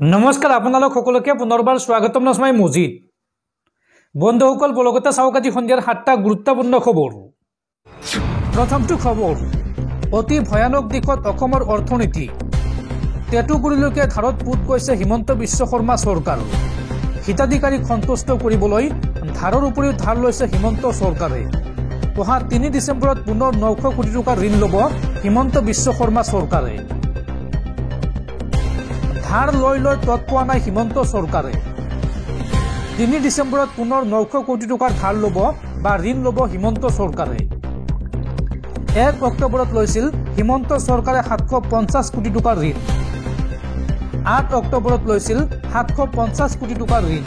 নমস্কাৰ আপোনালোক সকলোকে পুনৰবাৰ স্বাগতম নস্মাই মজিদ বন্ধুসকল বলগতে চাওক আজি সন্ধিয়াৰ 7টা গুৰুত্বপূৰ্ণ খবৰ। প্ৰথমটো খবৰ, অতি ভয়ানক দিশত অসমৰ অৰ্থনীতি, টেটুগুৰিলৈকে ধাৰত পুত গৈছে হিমন্ত বিশ্ব শৰ্মা চৰকাৰ। হিতাধিকাৰীক সন্তুষ্ট কৰিবলৈ ধাৰৰ উপৰিও ধাৰ লৈছে হিমন্ত চৰকাৰে। অহা 3 ডিচেম্বৰত পুনৰ 900 কোটি টকা ঋণ ল'ব হিমন্ত বিশ্ব শৰ্মা চৰকাৰে। ধাৰ লৈ তৎ পোৱা নাই হিমন্ত চৰকাৰে। 3 ডিচেম্বৰত পুনৰ 900 কোটি টকাৰ ধাৰ ল'ব বা ঋণ ল'ব হিমন্ত চৰকাৰে। 1 অক্টোবৰত লৈছিল হিমন্ত চৰকাৰে 750 কোটি টকাৰ ঋণ। 8 অক্টোবৰত লৈছিল 750 কোটি টকাৰ ঋণ।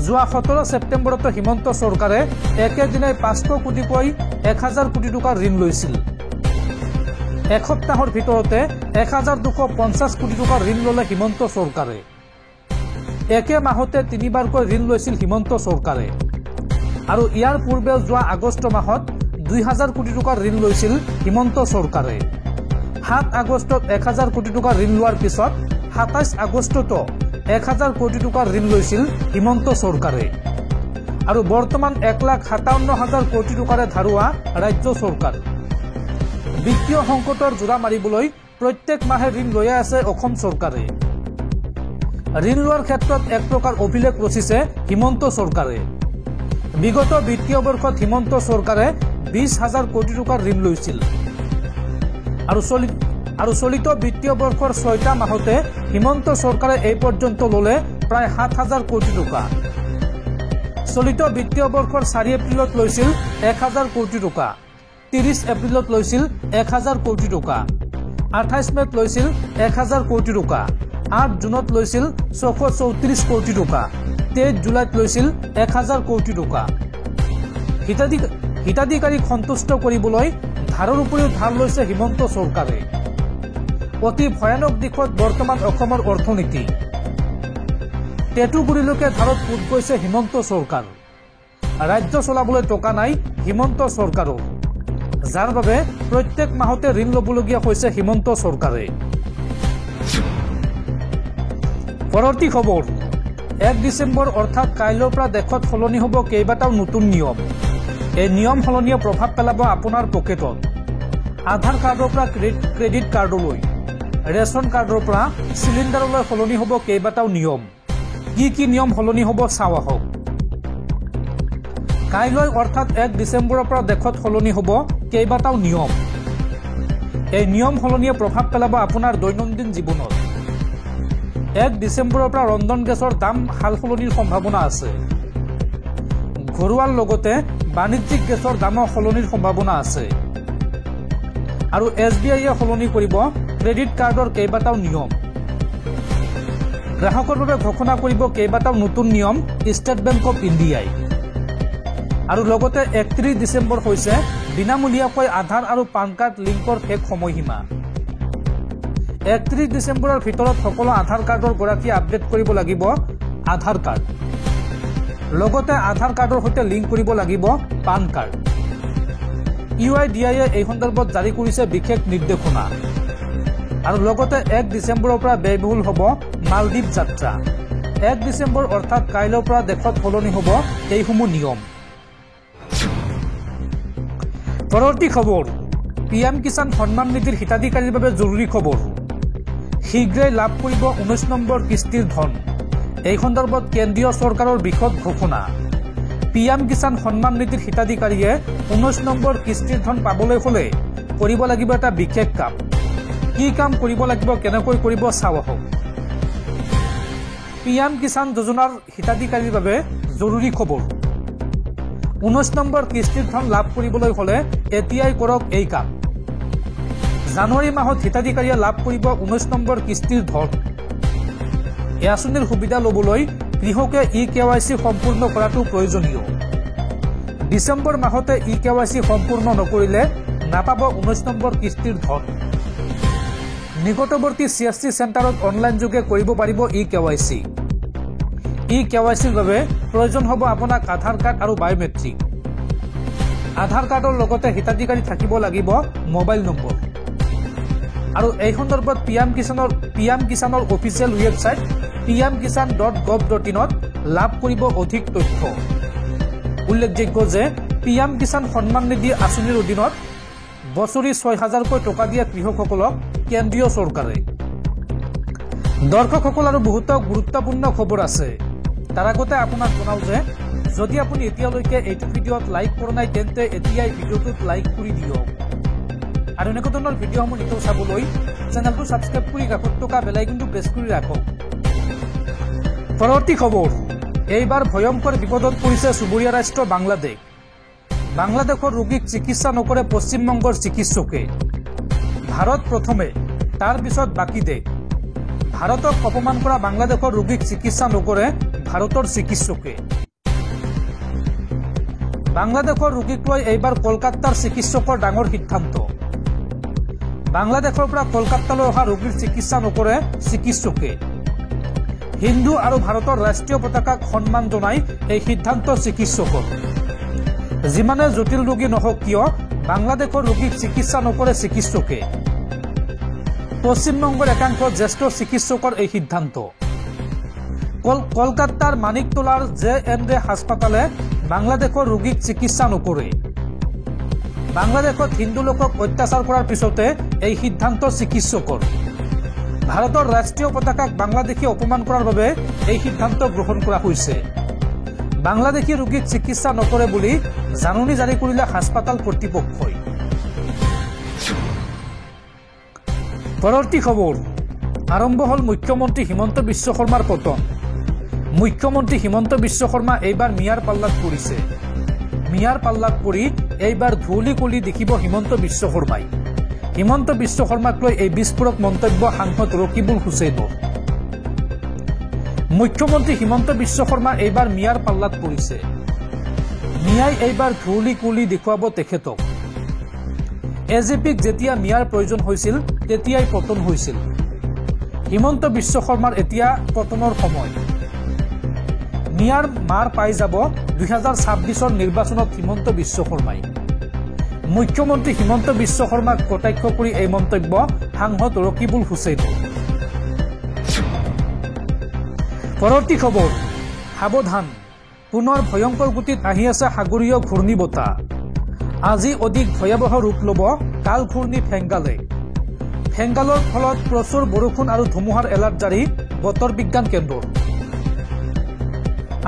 যোৱা 17 ছেপ্টেম্বৰত হিমন্ত চৰকাৰে একেদিনাই 500 কোটিকৈ 1000 কোটি টকাৰ ঋণ লৈছিল। এসপ্তাহৰ ভিতৰতে 1250 কোটি টকাৰ ঋণ ল'লে হিমন্ত চৰকাৰে। একে মাহতে 3বাৰকৈ ঋণ লৈছিল হিমন্ত চৰকাৰে। আৰু ইয়াৰ পূৰ্বে যোৱা আগষ্ট মাহত 2000 কোটি টকাৰ ঋণ লৈছিল হিমন্ত চৰকাৰে। 7 আগষ্টত 1000 কোটি টকাৰ ঋণ লোৱাৰ পিছত 27 আগষ্টতো 1000 কোটি টকাৰ ঋণ লৈছিল হিমন্ত চৰকাৰে। আৰু বৰ্তমান 1,57,000 কোটি টকাৰে ধাৰুৱা ৰাজ্য চৰকাৰ। বিত্তীয় সংকটৰ জোৰা মাৰিবলৈ প্ৰত্যেক মাহে ঋণ লৈয়ে আছে অসম চৰকাৰে। ঋণ লোৱাৰ ক্ষেত্ৰত এক প্ৰকাৰ অভিলেখ ৰচিছে হিমন্ত চৰকাৰে। বিগত বিত্তীয় বৰ্ষত হিমন্ত চৰকাৰে 20,000 কোটি টকাৰ ঋণ লৈছিল। আৰু চলিত বিত্তীয় বৰ্ষৰ 6টা মাহতে হিমন্ত চৰকাৰে এই পৰ্যন্ত ল'লে প্ৰায় 7,000 কোটি টকা। চলিত বিত্তীয় বৰ্ষৰ 4 এপ্ৰিলত লৈছিল 1,000 কোটি টকা। 30 এপ্ৰিলত লৈছিল 1,000 কোটি টকা। 28 মেত লৈছিল 1,000 কোটি টকা। 8 জুনত লৈছিল 634 কোটি টকা। 23 জুলাইত লৈছিল 1,000 কোটি টকা। হিতাধিকাৰীক সন্তুষ্ট কৰিবলৈ ধাৰৰ উপৰিও ধাৰ লৈছে হিমন্ত চৰকাৰে। অতি ভয়ানক দিশত বৰ্তমান অসমৰ অৰ্থনীতি, টেটুগুৰিলৈকে ধাৰত পুত গৈছে হিমন্ত চৰকাৰ। ৰাজ্য চলাবলৈ টকা নাই হিমন্ত চৰকাৰৰ, যাৰ বাবে প্ৰত্যেক মাহতে ঋণ ল'বলগীয়া হৈছে হিমন্ত চৰকাৰে। পৰৱৰ্তী খবৰ, 1 ডিচেম্বৰ অৰ্থাৎ কাইলৈৰ পৰা দেশত সলনি হ'ব কেইবাটাও নতুন নিয়ম। এই নিয়ম সলনিয়ে প্ৰভাৱ পেলাব আপোনাৰ পকেটত। আধাৰ কাৰ্ডৰ পৰা ক্ৰেডিট কাৰ্ডলৈ, ৰেচন কাৰ্ডৰ পৰা চিলিণ্ডাৰলৈ সলনি হ'ব কেইবাটাও নিয়ম। কি নিয়ম সলনি হ'ব চাওঁ আহক। কাইলৈ অৰ্থাৎ 1 ডিচেম্বৰৰ পৰা দেশত সলনি হ'ব কেইবাটাও নিয়ম। এই নিয়ম সলনিয়ে প্ৰভাৱ পেলাব আপোনাৰ দৈনন্দিন জীৱনত। 1 ডিচেম্বৰৰ পৰা ৰন্ধন গেছৰ দাম সাল সলনিৰ সম্ভাৱনা আছে। ঘৰুৱাৰ লগতে বাণিজ্যিক গেছৰ দামৰ সলনিৰ সম্ভাৱনা আছে। আৰু SBIয়ে সলনি কৰিব ক্ৰেডিট কাৰ্ডৰ কেইবাটাও নিয়ম। গ্ৰাহকৰ বাবে ঘোষণা কৰিব কেইবাটাও নতুন নিয়ম ষ্টেট বেংক অৱ ইণ্ডিয়াই। আৰু লগতে 31 ডিচেম্বৰ হৈছে বিনামূলীয়াকৈ আধাৰ আৰু পান কাৰ্ড লিংকৰ শেষ সময়সীমা। 31 ডিচেম্বৰৰ ভিতৰত সকলো আধাৰ কাৰ্ডৰ গৰাকীয়ে আপডেট কৰিব লাগিব আধাৰ কাৰ্ড। লগতে আধাৰ কাৰ্ডৰ সৈতে লিংক কৰিব লাগিব পান কাৰ্ড। UIDAIয়ে এই সন্দৰ্ভত জাৰি কৰিছে বিশেষ নিৰ্দেশনা। আৰু লগতে 1 ডিচেম্বৰৰ পৰা ব্যয়বহুল হ'ব মালদ্বীপ যাত্ৰা। 1 ডিচেম্বৰ অৰ্থাৎ কাইলৈৰ পৰা দেশত সলনি হ'ব এইসমূহ নিয়ম। পৰৱৰ্তী খবৰ, PM কিষাণ সন্মান নিধিৰ হিতাধিকাৰীৰ বাবে জৰুৰী খবৰ। শীঘ্ৰেই লাভ কৰিব 19 নম্বৰ কিস্তিৰ ধন। এই সন্দৰ্ভত কেন্দ্ৰীয় চৰকাৰৰ বিশদ ঘোষণা। PM কিষাণ সন্মান নিধিৰ হিতাধিকাৰীয়ে 19 নম্বৰ কিস্তিৰ ধন পাবলৈ হ'লে কৰিব লাগিব এটা বিশেষ কাম। কি কাম কৰিব লাগিব, কেনেকৈ কৰিব চাওঁ আহক। PM কিষাণ যোজনাৰ হিতাধিকাৰীৰ বাবে জৰুৰী খবৰ। 19 নম্বৰ কিস্তিৰ ধন লাভ কৰিবলৈ হ'লে এতিয়াই কৰক এই কাম। জানুৱাৰী মাহত হিতাধিকাৰীয়ে লাভ কৰিব 19 নম্বৰ কিস্তিৰ ধন। এই আঁচনিৰ সুবিধা ল'বলৈ কৃষকে eKYC সম্পূৰ্ণ কৰাটো প্ৰয়োজনীয়। ডিচেম্বৰ মাহতে eKYC সম্পূৰ্ণ নকৰিলে নাপাব 19 নম্বৰ কিস্তিৰ ধন। নিকটৱৰ্তী CSC চেণ্টাৰত অনলাইন যোগে কৰিব পাৰিব eKYC। eKYCৰ বাবে প্ৰয়োজন হ'ব আপোনাক আধাৰ কাৰ্ড আৰু বায়োমেট্ৰিক। আধাৰ কাৰ্ডৰ লগতে হিতাধিকাৰী থাকিব লাগিব মোবাইল নম্বৰ। আৰু এই সন্দৰ্ভত পিএম কিষাণৰ অফিচিয়েল ৱেবছাইট pmkisan.gov.in লাভ কৰিব অধিক তথ্য। উল্লেখযোগ্য যে পিএম কিষাণ সন্মান নিধি আঁচনিৰ অধীনত বছৰি ৬,০০০কৈ টকা দিয়া কৃষকসকলক কেন্দ্ৰীয় চৰকাৰে। দৰ্শকসকল আৰু বহুতো গুৰুত্বপূৰ্ণ খবৰ আছে। তাৰ আগতে আপোনাক জনাওঁ যে যদি আপুনি এতিয়ালৈকে এইটো ভিডিঅ'ত লাইক কৰা নাই তেন্তে এতিয়াই ভিডিঅ'টোত লাইক কৰি দিয়ক আৰু এনেকুৱা ধৰণৰ ভিডিঅ'সমূহ নিতৌ চাবলৈ চেনেলটো ছাবস্ক্ৰাইব কৰি কাষত থকা বেল আইকনটো প্ৰেছ কৰি ৰাখক। পৰৱৰ্তী খবৰ, এইবাৰ ভয়ংকৰ বিপদত পৰিছে চুবুৰীয়া ৰাষ্ট্ৰ বাংলাদেশ। বাংলাদেশৰ ৰোগীক চিকিৎসা নকৰে পশ্চিমবংগৰ চিকিৎসকে। ভাৰত প্ৰথমে, তাৰ পিছত বাকী দেশ। ভাৰতক অপমান কৰা বাংলাদেশৰ ৰোগীক চিকিৎসা নকৰে ভাৰতৰ চিকিৎসকে। বাংলাদেশৰ ৰোগীক লৈ এইবাৰ কলকাতাৰ চিকিৎসকৰ ডাঙৰ সিদ্ধান্ত। বাংলাদেশৰ পৰা কলকাতালৈ অহা ৰোগীৰ চিকিৎসা নকৰে চিকিৎসকে। হিন্দু আৰু ভাৰতৰ ৰাষ্ট্ৰীয় পতাকাক সন্মান জনাই এই সিদ্ধান্ত চিকিৎসকৰ। যিমানে জটিল ৰোগী নহওক কিয় বাংলাদেশৰ ৰোগীক চিকিৎসা নকৰে চিকিৎসকে। পশ্চিমবংগৰ একাংশ জ্যেষ্ঠ চিকিৎসকৰ এই সিদ্ধান্ত। কলকাতাৰ মানিকতলাৰ JNJ হাস্পাতালে বাংলাদেশৰ ৰোগীক চিকিৎসা নকৰে। বাংলাদেশত হিন্দু লোকক অত্যাচাৰ কৰাৰ পিছতে এই সিদ্ধান্ত চিকিৎসকৰ। ভাৰতৰ ৰাষ্ট্ৰীয় পতাকাক বাংলাদেশী অপমান কৰাৰ বাবে এই সিদ্ধান্ত গ্ৰহণ কৰা হৈছে। বাংলাদেশী ৰোগীক চিকিৎসা নকৰে বুলি জাননী জাৰি কৰিলে হাস্পাতাল কৰ্তৃপক্ষই। পৰৱৰ্তী খবৰ, আৰম্ভ হ'ল মুখ্যমন্ত্ৰী হিমন্ত বিশ্ব শৰ্মাৰ পতন। মুখ্যমন্ত্ৰী হিমন্ত বিশ্ব শৰ্মা এইবাৰ মিয়াৰ পাল্লাত পৰিছে। মিয়াৰ পাল্লাত পৰি এইবাৰ ধুঁৱলি কলি দেখিব হিমন্ত বিশ্ব শৰ্মাই। হিমন্ত বিশ্ব শৰ্মাক লৈ এই বিস্ফোৰক মন্তব্য সাংসদ ৰকিবুল হুছেইনৰ। মুখ্যমন্ত্ৰী হিমন্ত বিশ্ব শৰ্মা এইবাৰ মিয়াৰ পাল্লাত পৰিছে। মিয়াই এইবাৰ ধুঁৱলি কলি দেখুৱাব তেখেতক। এজেপিক যেতিয়া মিয়াৰ প্ৰয়োজন হৈছিল তেতিয়াই পতন হৈছিল। হিমন্ত বিশ্ব শৰ্মাৰ এতিয়া পতনৰ সময়। মিয়াৰ মাৰ পাই যাব 2026 নিৰ্বাচনত হিমন্ত বিশ্ব শৰ্মাই। মুখ্যমন্ত্ৰী হিমন্ত বিশ্ব শৰ্মাক কটাক্ষ কৰি এই মন্তব্য সাংসদ ৰকিবুল হুছেইনৰ। পৰৱৰ্তী খবৰ, সাৱধান, পুনৰ ভয়ংকৰ গতিত আহি আছে সাগৰীয় ঘূৰ্ণী বতাহ। আজি অধিক ভয়াৱহ ৰূপ ল'ব কাল ঘূৰ্ণী ফেংগালে। ফেংগালৰ ফলত প্ৰচুৰ বৰষুণ আৰু ধুমুহাৰ এলাৰ্ট জাৰি বতৰ বিজ্ঞান কেন্দ্ৰৰ।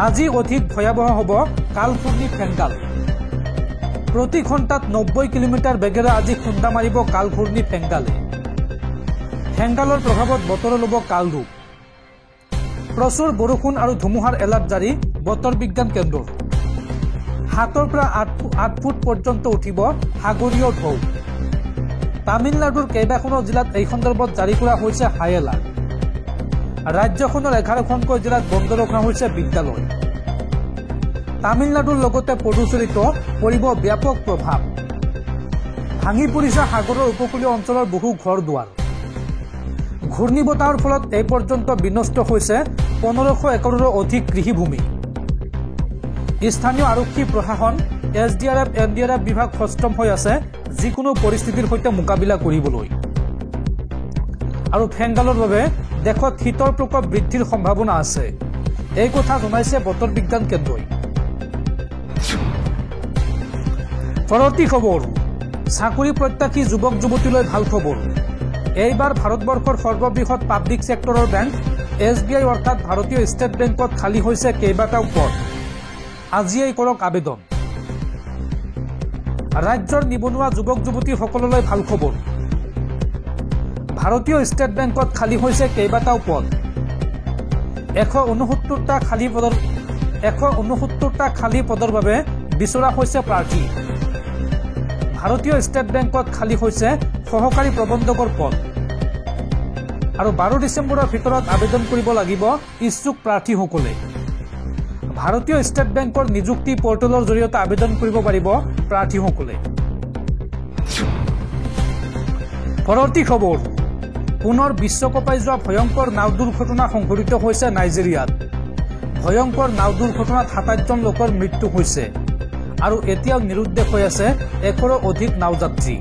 আজি অধিক ভয়াৱহ হ'ব কাল ঘূৰ্ণী ফেংগাল। প্ৰতি ঘণ্টাত 90 কিলোমিটাৰ বেগেৰে আজি খুন্দা মাৰিব কাল ঘূৰ্ণী ফেংগালে। ফেংগালৰ প্ৰভাৱত বতৰ ল'ব কাল ৰূপ। প্ৰচুৰ বৰষুণ আৰু ধুমুহাৰ এলাৰ্ট জাৰি বতৰ বিজ্ঞান কেন্দ্ৰৰ। 7ৰ পৰা 8 ফুট পৰ্যন্ত উঠিব সাগৰীয় ঢৌ। তামিলনাডুৰ কেইবাখনো জিলাত এই সন্দৰ্ভত জাৰি কৰা হৈছে হাই এলাৰ্ট। ৰাজ্যখনৰ 11খনকৈ জিলাত বন্ধ ৰখা হৈছে বিদ্যালয়। তামিলনাডুৰ লগতে পুডুচেৰীত পৰিব ব্যাপক প্ৰভাৱ। ভাঙি পৰিছে সাগৰৰ উপকূলীয় অঞ্চলৰ বহু ঘৰ দুৱাৰ। ঘূৰ্ণী বতাহৰ ফলত এই পৰ্যন্ত বিনষ্ট হৈছে 1500 একৰৰো অধিক কৃষিভূমি। স্থানীয় আৰক্ষী প্ৰশাসন SDRF NDRF বিভাগ সষ্টম হৈ আছে যিকোনো পৰিস্থিতিৰ সৈতে মোকাবিলা কৰিবলৈ। আৰু ফেংগালৰ বাবে দেশত শীতৰ প্ৰকোপ বৃদ্ধিৰ সম্ভাৱনা আছে, এই কথা জনাইছে বতৰ বিজ্ঞান কেন্দ্ৰই। পৰৱৰ্তী খবৰ, চাকৰি প্ৰত্যাশী যুৱক যুৱতীলৈ ভাল খবৰ। এইবাৰ ভাৰতবৰ্ষৰ সৰ্ববৃহৎ পাব্লিক ছেক্টৰৰ বেংক SBI অৰ্থাৎ ভাৰতীয় ষ্টেট বেংকত খালী হৈছে কেইবাটাও পদ। আজিয়েই কৰক আবেদন। ৰাজ্যৰ নিবনুৱা যুৱক যুৱতীসকললৈ ভাল খবৰ। ভাৰতীয় ষ্টেট বেংকত খালী হৈছে কেইবাটাও পদ। 169টা খালী পদৰ বাবে বিচৰা হৈছে প্ৰাৰ্থী। ভাৰতীয় ষ্টেট বেংকত খালী হৈছে সহকাৰী প্ৰবন্ধকৰ পদ। আৰু 12 ডিচেম্বৰৰ ভিতৰত আবেদন কৰিব লাগিব ইচ্ছুক প্ৰাৰ্থীসকলে। ভাৰতীয় ষ্টেট বেংকৰ নিযুক্তি পৰ্টেলৰ জৰিয়তে আবেদন কৰিব পাৰিব প্ৰাৰ্থীসকলে। পৰৱৰ্তী খবৰ, পুনৰ বিশ্বকাপাই যোৱা ভয়ংকৰ নাও দুৰ্ঘটনা সংঘটিত হৈছে নাইজেৰিয়াত। ভয়ংকৰ নাও দুৰ্ঘটনাত 27 জন লোকৰ মৃত্যু হৈছে আৰু এতিয়াও নিৰুদ্দেশ হৈ আছে 100ৰো অধিক নাওযাত্ৰী।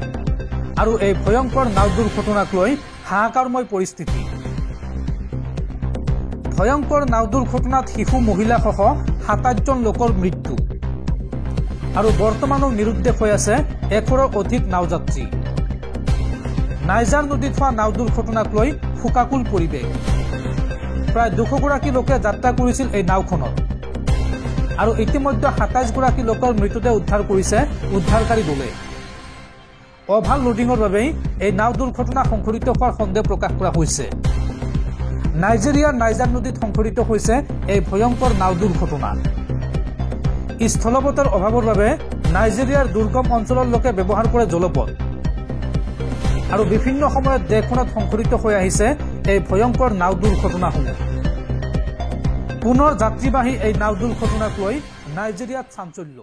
আৰু এই ভয়ংকৰ নাও দুৰ্ঘটনাক লৈ হাহাকাৰময় পৰিস্থিতি। ভয়ংকৰ নাও দুৰ্ঘটনাত শিশু মহিলাসহ ২৭জন লোকৰ মৃত্যু আৰু বৰ্তমানো নিৰুদ্দেশ হৈ আছে ১০০ৰো অধিক নাওযাত্ৰী। নাইজাৰ নদীত হোৱা নাও দুৰ্ঘটনাক লৈ শোকাকুল পৰিৱেশ। প্ৰায় ২০০গৰাকী লোকে যাত্ৰা কৰিছিল এই নাওখনত আৰু ইতিমধ্যে ২৭গৰাকী লোকৰ মৃতদেহ উদ্ধাৰ কৰিছে উদ্ধাৰকাৰী দলে। অভাৰ লোডিঙৰ বাবেই এই নাও দুৰ্ঘটনা সংঘটিত হোৱাৰ সন্দেহ প্ৰকাশ কৰা হৈছে। নাইজেৰিয়াৰ নাইজাৰ নদীত সংঘটিত হৈছে এই ভয়ংকৰ নাও দুৰ্ঘটনা। স্থলপথৰ অভাৱৰ বাবে নাইজেৰিয়াৰ দুৰ্গম অঞ্চলৰ লোকে ব্যৱহাৰ কৰে জলপথ আৰু বিভিন্ন সময়ত দেশখনত সংঘটিত হৈ আহিছে এই ভয়ংকৰ নাও দুৰ্ঘটনাসমূহ। পুনৰ যাত্ৰীবাহী এই নাও দুৰ্ঘটনাক লৈ নাইজেৰিয়াত চাঞ্চল্য।